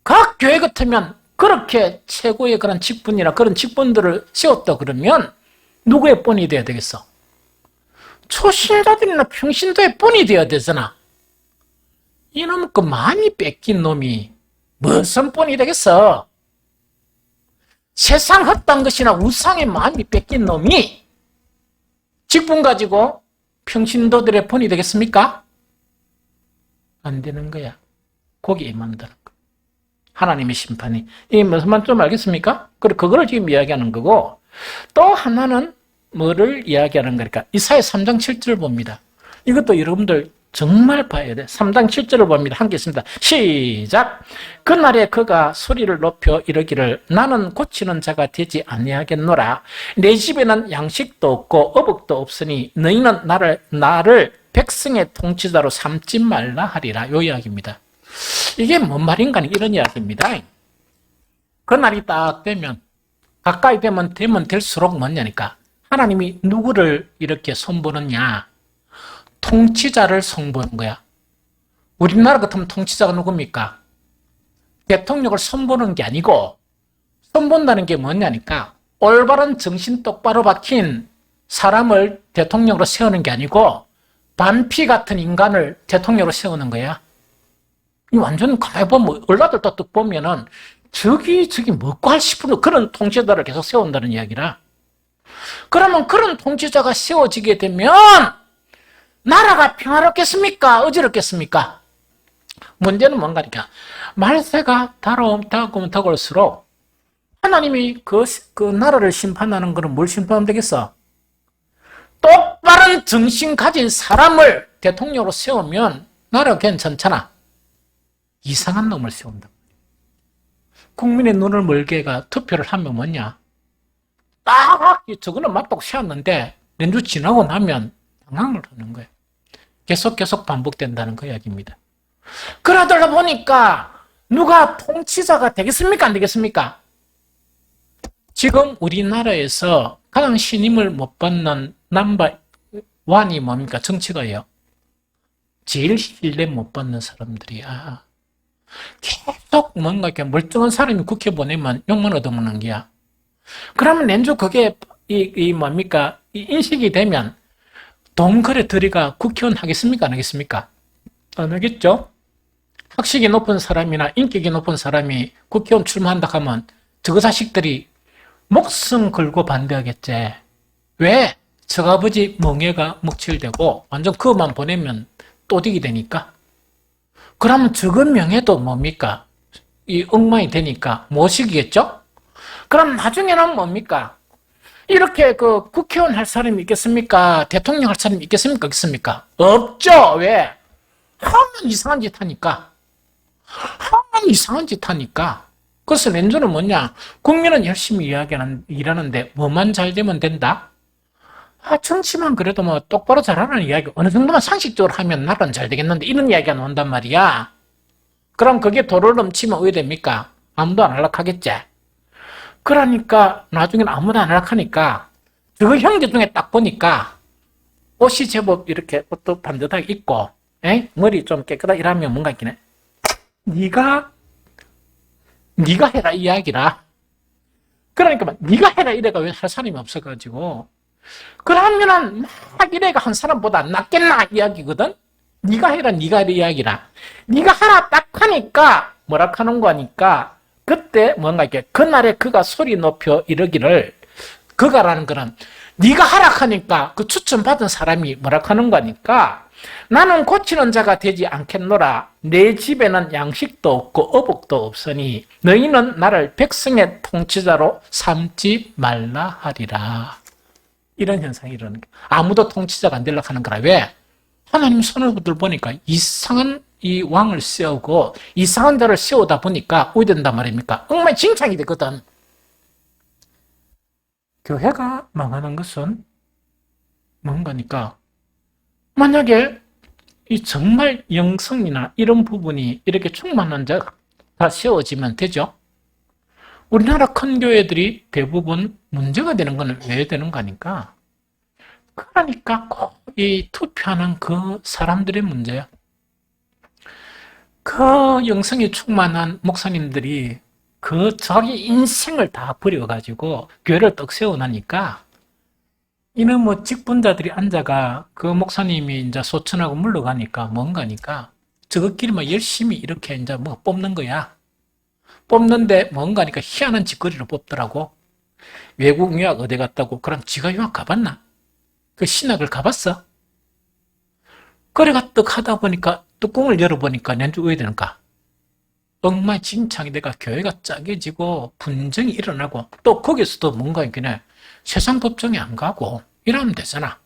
각 교회 같으면 그렇게 최고의 그런 직분이나 그런 직분들을 세웠다 그러면 누구의 본이 돼야 되겠어? 초신자들이나 평신도의 본이 돼야 되잖아. 이놈 그 많이 뺏긴 놈이 무슨 본이 되겠어? 세상 헛된 것이나 우상의 마음이 뺏긴 놈이 직분 가지고 평신도들의 본이 되겠습니까? 안 되는 거야. 거기에 만드는 거. 하나님의 심판이. 이게 무슨 말 좀 알겠습니까? 그걸 지금 이야기하는 거고, 또 하나는 뭐를 이야기하는 거니까 이사야 3장 7절 봅니다. 이것도 여러분들 정말 봐야 돼. 3장 7절을 봅니다. 함께 있습니다. 시작. 그날에 그가 소리를 높여 이르기를 나는 고치는 자가 되지 아니하겠노라. 내 집에는 양식도 없고 어복도 없으니 너희는 나를 백성의 통치자로 삼지 말라 하리라. 요 이야기입니다. 이게 뭔 말인가 이런 이야기입니다. 그날이 딱 되면 가까이 되면 될수록 뭐냐니까 하나님이 누구를 이렇게 손보느냐? 통치자를 손보는 거야. 우리나라 같으면 통치자가 누굽니까? 대통령을 손보는 게 아니고 손본다는 게 뭐냐니까 올바른 정신 똑바로 박힌 사람을 대통령으로 세우는 게 아니고 반피 같은 인간을 대통령으로 세우는 거야. 이 완전 가만히 보면 얼라들 딱 보면은 저기 먹고 할 싶은 그런 통치자를 계속 세운다는 이야기라. 그러면 그런 통치자가 세워지게 되면 나라가 평화롭겠습니까? 어지럽겠습니까? 문제는 뭔가니까 말세가 다가오면 다가올수록 하나님이 그 나라를 심판하는 것은 뭘 심판하면 되겠어? 똑바른 정신 가진 사람을 대통령으로 세우면 나라가 괜찮잖아. 이상한 놈을 세운다. 국민의 눈을 멀게 해가 투표를 하면 뭐냐? 딱 저거는 맞다고 세웠는데 몇 주 지나고 나면 당황을 하는 거예요. 계속 반복된다는 그 이야기입니다. 그러다 보니까 누가 통치자가 되겠습니까? 안 되겠습니까? 지금 우리나라에서 가장 신임을 못 받는 넘버1이 뭡니까? 정치가예요. 제일 신뢰 못 받는 사람들이야. 계속 뭔가 이렇게 멀쩡한 사람이 국회 보내면 욕만 얻어먹는 게야. 그러면 렌즈 그게 뭡니까? 인식이 되면 돈 거래 들이가 국회의원 하겠습니까? 안 하겠습니까? 안 하겠죠? 학식이 높은 사람이나 인격이 높은 사람이 국회의원 출마한다 하면 저 자식들이 목숨 걸고 반대하겠지. 왜? 저 아버지 멍해가 묵칠되고 완전 그것만 보내면 또디기 되니까. 그러면 적은 명예도 뭡니까? 이 엉망이 되니까 모시기겠죠? 그럼 나중에는 뭡니까? 이렇게 그 국회의원 할 사람이 있겠습니까? 대통령 할 사람이 있겠습니까? 없겠습니까? 없죠. 왜? 하면 이상한 짓 하니까. 그래서 렌즈는 뭐냐? 국민은 열심히 일하는데 뭐만 잘 되면 된다? 정치만 그래도 뭐 똑바로 잘하는 이야기 어느 정도만 상식적으로 하면 나라는 잘 되겠는데 이런 이야기가 나온단 말이야. 그럼 그게 도를 넘치면 어떻게 됩니까? 아무도 안 연락하겠지. 그러니까 나중에는 아무도 안 연락하니까 저 형제 중에 딱 보니까 옷이 제법 이렇게 옷도 반듯하게 입고 머리 좀 깨끗하게 이러면 뭔가 있긴 해. 네가 해라 이 이야기라. 그러니까 네가 해라 이래가 왜 할 사람이 없어가지고 그러면은 막 이래가 한 사람보다 낫겠나 이야기거든. 네가 해라 이야기라. 네가 하라 딱 하니까 뭐라 하는 거니까 그때 뭔가 이렇게 그날에 그가 소리 높여 이르기를 그가라는 거는 네가 하라 하니까 그 추천받은 사람이 뭐라 하는 거니까 나는 고치는 자가 되지 않겠노라. 내 집에는 양식도 없고 어복도 없으니 너희는 나를 백성의 통치자로 삼지 말라 하리라. 이런 현상이 일어나는 거야. 아무도 통치자가 안 되려고 하는 거라. 왜? 하나님 선후들 보니까 이상한 이 왕을 세우고 이상한 자를 세우다 보니까 어디 된단 말입니까? 엉망진창이 되거든. 교회가 망하는 것은 뭔가니까 만약에 이 정말 영성이나 이런 부분이 이렇게 충만한 자가 세워지면 되죠. 우리나라 큰 교회들이 대부분 문제가 되는 것은 왜 되는 거니까? 그러니까 꼭 이 투표하는 그 사람들의 문제야. 그 영성이 충만한 목사님들이 그 자기 인생을 다 버려가지고 교회를 떡 세워놓으니까 이는 뭐 직분자들이 앉아가 그 목사님이 이제 소천하고 물러가니까 뭔가니까 저것끼리 뭐 열심히 이렇게 이제 뭐 뽑는 거야. 뽑는데 뭔가니까 희한한 짓거리로 뽑더라고. 외국 유학 어디 갔다고. 그럼 지가 유학 가봤나? 그 신학을 가봤어? 그래가 떡 하다 보니까 뚜껑을 열어보니까 nen주 왜 되는가? 엉망진창이 돼가 교회가 짜게지고 분쟁이 일어나고 또 거기서도 뭔가 이렇게 세상 법정에 안 가고 이러면 되잖아.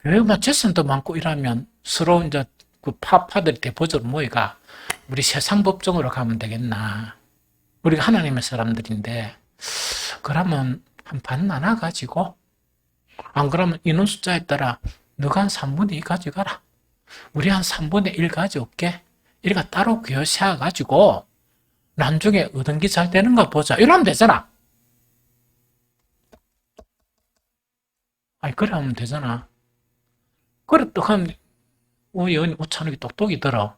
교회만 재산도 많고 이러면 서로 이제 그 파파들이 대표적으로 모여가 우리 세상 법정으로 가면 되겠나. 우리가 하나님의 사람들인데 그러면 한 반 나눠가지고 안 그러면 인원 숫자에 따라 너가 한 3분의 2 가져가라. 우리 한 3분의 1 가져올게. 이래가 따로 교회 세워가지고 나중에 얻은 게 잘 되는가 보자. 이러면 되잖아. 아니 그래 하면 되잖아. 그래 또 하면 우리 우찬욱이 똑똑이 들어.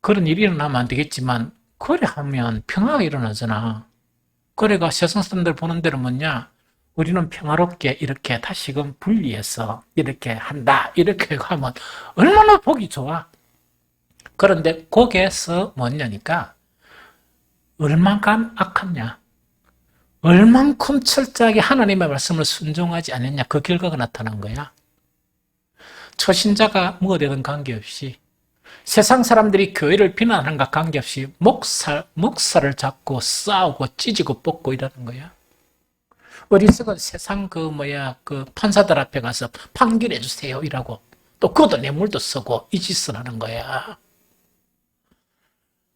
그런 일이 일어나면 안 되겠지만 그래 하면 평화가 일어나잖아. 그래가 세상 사람들 보는 데는 뭐냐? 우리는 평화롭게 이렇게 다시금 분리해서 이렇게 한다. 이렇게 하면 얼마나 보기 좋아. 그런데 거기에서 뭐냐니까 얼만큼 악하냐. 얼만큼 철저하게 하나님의 말씀을 순종하지 않았냐. 그 결과가 나타난 거야. 초신자가 뭐가 되든 관계없이 세상 사람들이 교회를 비난하는 것 관계없이 목사를 잡고 싸우고 찢고 뽑고 이러는 거야. 어리석은 세상 그 판사들 앞에 가서 판결해 주세요 이라고 또 그것도 뇌물도 쓰고 이 짓을 하는 거야.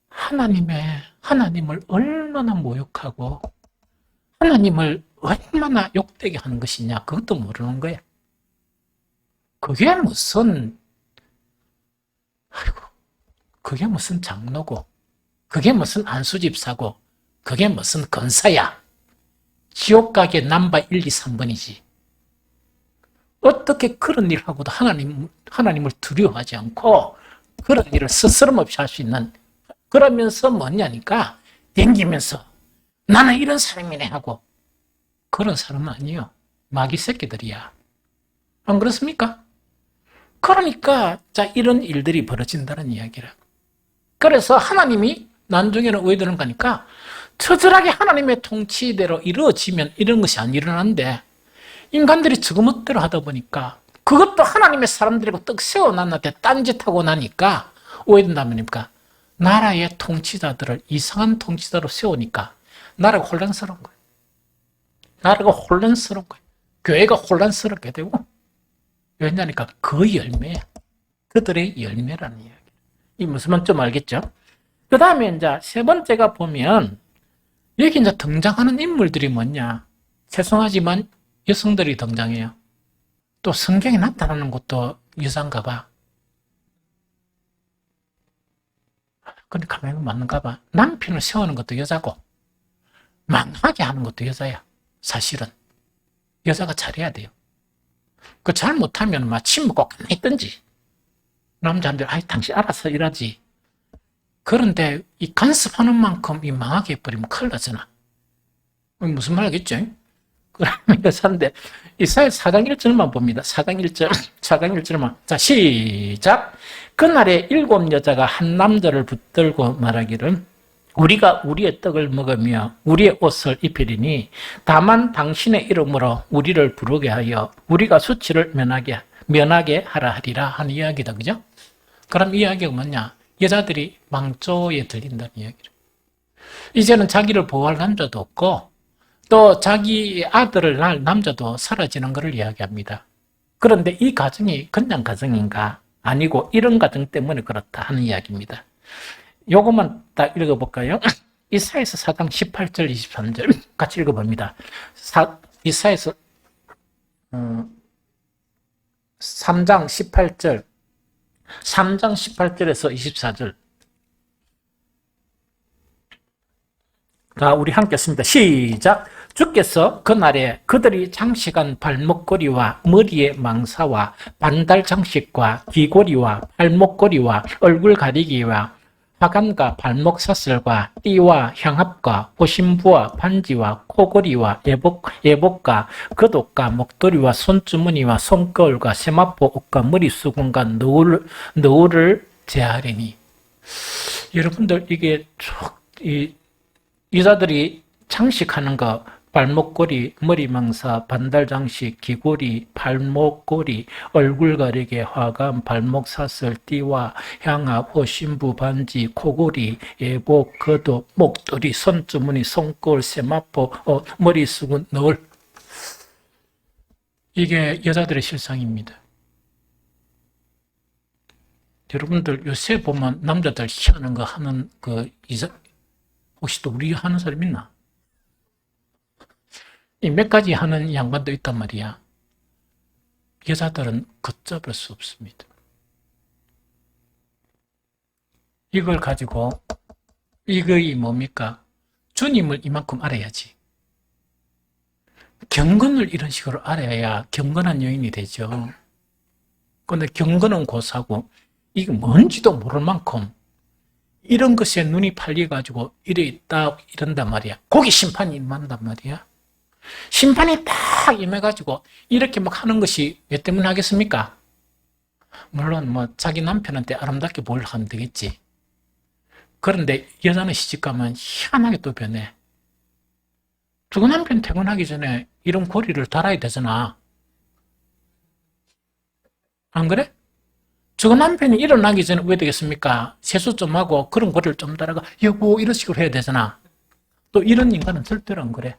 하나님을 얼마나 모욕하고 하나님을 얼마나 욕되게 하는 것이냐 그것도 모르는 거야. 그게 무슨 장로고 그게 무슨 안수집사고 그게 무슨 검사야. 지옥 가게 넘버 1, 2, 3번이지. 어떻게 그런 일을 하고도 하나님을 두려워하지 않고 그런 일을 스스럼없이 할 수 있는 그러면서 뭐냐니까 댕기면서 나는 이런 사람이네 하고 그런 사람은 아니에요. 마귀 새끼들이야. 안 그렇습니까? 그러니까 자 이런 일들이 벌어진다는 이야기라. 그래서 하나님이 나중에는 왜 되는 거니까 처절하게 하나님의 통치대로 이루어지면 이런 것이 안 일어나는데 인간들이 저것대로 하다 보니까 그것도 하나님의 사람들이고 떡 세워놨는데 딴짓하고 나니까 왜 된다면입니까? 나라의 통치자들을 이상한 통치자로 세우니까 나라가 혼란스러운 거예요. 나라가 혼란스러운 거예요. 교회가 혼란스럽게 되고 왜냐니까 그 열매야. 그들의 열매라는 이야기. 이 무슨 말인지 좀 알겠죠? 그 다음에 이제 세 번째가 보면 여기 이제 등장하는 인물들이 뭐냐? 죄송하지만 여성들이 등장해요. 또 성경에 나타나는 것도 여자인가 봐. 근데 가만히 맞는가 봐. 남편을 세우는 것도 여자고 망하게 하는 것도 여자야. 사실은. 여자가 잘해야 돼요. 그 잘못하면 막 침묵 꼭 있든지. 남자한테 아이 당신 알아서 일하지. 그런데 이 간섭하는 만큼 이 망하게 해버리면 큰일 나잖아. 무슨 말 하겠죠? 그러면 여자인데 이사야 4장 1절만 봅니다. 4장 1절만. 자, 시작. 그날에 7 여자가 한 남자를 붙들고 말하기를 우리가 우리의 떡을 먹으며 우리의 옷을 입히리니 다만 당신의 이름으로 우리를 부르게 하여 우리가 수치를 면하게 하라 하리라 하는 이야기다. 그죠? 그럼 이 이야기가 뭐냐? 여자들이 망조에 들린다는 이야기를. 이제는 자기를 보호할 남자도 없고 또 자기 아들을 낳을 남자도 사라지는 것을 이야기합니다. 그런데 이 가정이 그냥 가정인가? 아니고 이런 가정 때문에 그렇다 하는 이야기입니다. 요것만 딱 읽어볼까요? 이사야서 4장 18절 23절 같이 읽어봅니다. 이사야서 3장 18절 3장 18절에서 24절 자, 우리 함께 했습니다. 시작! 주께서 그날에 그들이 장식한 발목걸이와 머리의 망사와 반달 장식과 귀고리와 발목걸이와 얼굴 가리기와 화관과 발목 사슬과 띠와 향합과 호심부와 반지와 코걸이와 예복과 겉옷과 목도리와 손주머니와 손거울과 세마포 옷과 머리수건과 너울을 제하리니. 여러분들 이게 이 여자들이 장식하는 거 발목걸이, 머리망사, 반달장식, 귀고리, 발목걸이, 얼굴 가리개, 화관, 발목사슬, 띠와 향압, 호심부, 반지, 코고리, 예복, 겉옷, 목도리, 손주머니, 손거울, 세마포, 머리수건, 너울. 이게 여자들의 실상입니다. 여러분들 요새 보면 남자들 희한한 거 하는 혹시 또 우리 하는 사람 있나? 이 몇 가지 하는 양반도 있단 말이야. 여자들은 걷잡을 수 없습니다. 이걸 가지고 이거이 뭡니까? 주님을 이만큼 알아야지. 경건을 이런 식으로 알아야 경건한 여인이 되죠. 그런데 경건은 고사고 이게 뭔지도 모를 만큼 이런 것에 눈이 팔려가지고 이래 있다 이런단 말이야. 거기 심판이 임한단 말이야. 심판이 딱 임해가지고 이렇게 막 하는 것이 왜 때문에 하겠습니까? 물론 뭐 자기 남편한테 아름답게 보이려 하면 되겠지. 그런데 여자는 시집가면 희한하게 또 변해. 두 남편 퇴근하기 전에 이런 고리를 달아야 되잖아. 안 그래? 저 남편이 일어나기 전에 왜 되겠습니까? 세수 좀 하고 그런 고리를 좀 달아가 여보 이런 식으로 해야 되잖아. 또 이런 인간은 절대로 안 그래.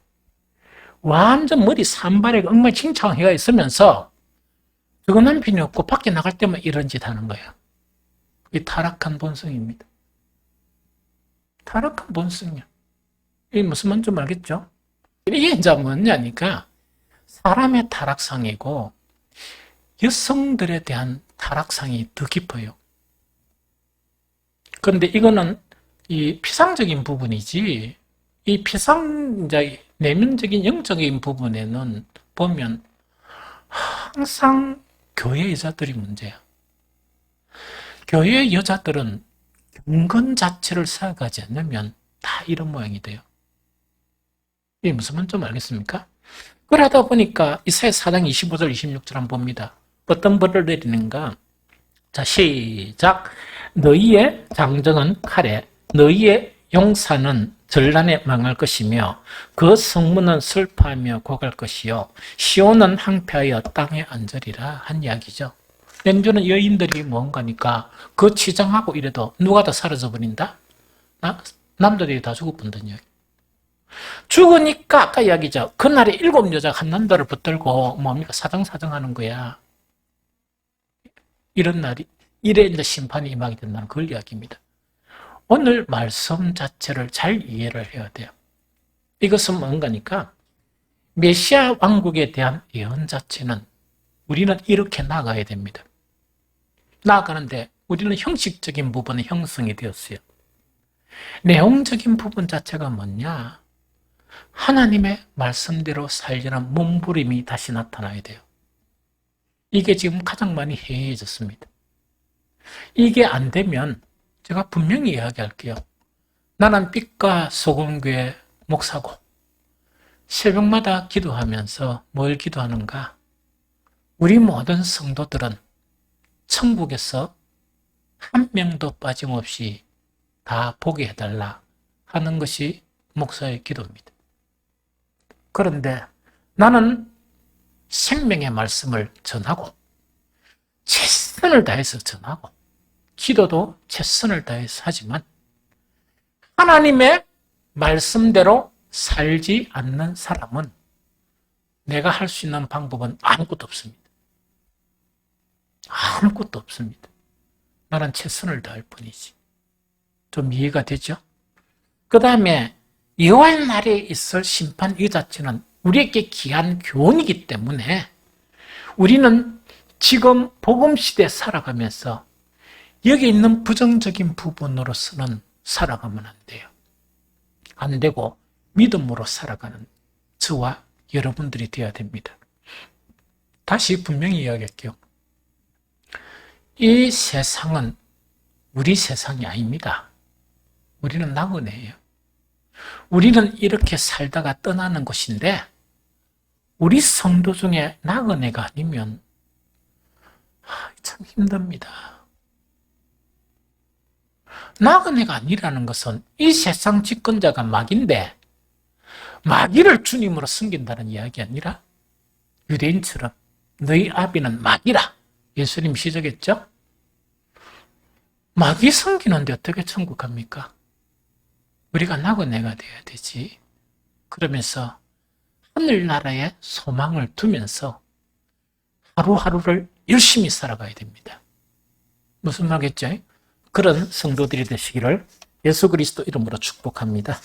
완전 머리 산발에 엉망진창해가 있으면서 저 남편이 없고 밖에 나갈 때만 이런 짓 하는 거예요. 이 타락한 본성입니다. 타락한 본성이야. 이게 무슨 말인지 알겠죠? 이게 이제 뭐냐니까 사람의 타락상이고 여성들에 대한 타락상이 더 깊어요. 그런데 이거는 이 피상적인 부분이지, 이 내면적인 영적인 부분에는 보면 항상 교회 여자들이 문제야. 교회 여자들은 경건 자체를 생각하지 않으면 다 이런 모양이 돼요. 이게 무슨 말인지 좀 알겠습니까? 그러다 보니까 이사야 4장 25절 26절 한번 봅니다. 어떤 벌을 내리는가? 자, 시작. 너희의 장정은 칼에, 너희의 용사는 전란에 망할 것이며 그 성문은 슬퍼하며 고갈 것이요 시온은 항폐하여 땅에 앉으리라 한 이야기죠. 연주는 여인들이 뭔가니까 그 치장하고 이래도 누가 다 사라져 버린다? 남자들이 다 죽어본다는 이야기. 죽으니까 아까 이야기죠. 그날에 7 여자가 한 남자를 붙들고 뭡니까? 사정사정 하는 거야. 이런 날이, 이래 이제 심판이 임하게 된다는 그걸 이야기입니다. 오늘 말씀 자체를 잘 이해를 해야 돼요. 이것은 뭔가니까 메시아 왕국에 대한 예언 자체는 우리는 이렇게 나아가야 됩니다. 나아가는데 우리는 형식적인 부분은 형성이 되었어요. 내용적인 부분 자체가 뭐냐? 하나님의 말씀대로 살려는 몸부림이 다시 나타나야 돼요. 이게 지금 가장 많이 해이해졌습니다. 이게 안 되면 제가 분명히 이야기할게요. 나는 빛과 소금교회 목사고 새벽마다 기도하면서 뭘 기도하는가? 우리 모든 성도들은 천국에서 한 명도 빠짐없이 다 보게 해달라 하는 것이 목사의 기도입니다. 그런데 나는 생명의 말씀을 전하고 최선을 다해서 전하고 기도도 최선을 다해서 하지만 하나님의 말씀대로 살지 않는 사람은 내가 할 수 있는 방법은 아무것도 없습니다. 아무것도 없습니다. 나는 최선을 다할 뿐이지. 좀 이해가 되죠? 그 다음에 여호와의 날에 있을 심판 이 자체는 우리에게 귀한 교훈이기 때문에 우리는 지금 복음 시대에 살아가면서 여기 있는 부정적인 부분으로서는 살아가면 안 돼요. 안 되고 믿음으로 살아가는 저와 여러분들이 되어야 됩니다. 다시 분명히 이야기할게요. 이 세상은 우리 세상이 아닙니다. 우리는 낙원이에요. 우리는 이렇게 살다가 떠나는 것인데 우리 성도 중에 낙원애가 아니면 참 힘듭니다. 낙원애가 아니라는 것은 이 세상 집권자가 마귀인데 마귀를 주님으로 섬긴다는 이야기 아니라 유대인처럼 너희 아비는 마귀라 예수님 시작했죠? 마귀 섬기는데 어떻게 천국 갑니까? 우리가 낙원애가 되어야 되지. 그러면서 하늘나라에 소망을 두면서 하루하루를 열심히 살아가야 됩니다. 무슨 말겠죠? 그런 성도들이 되시기를 예수 그리스도 이름으로 축복합니다.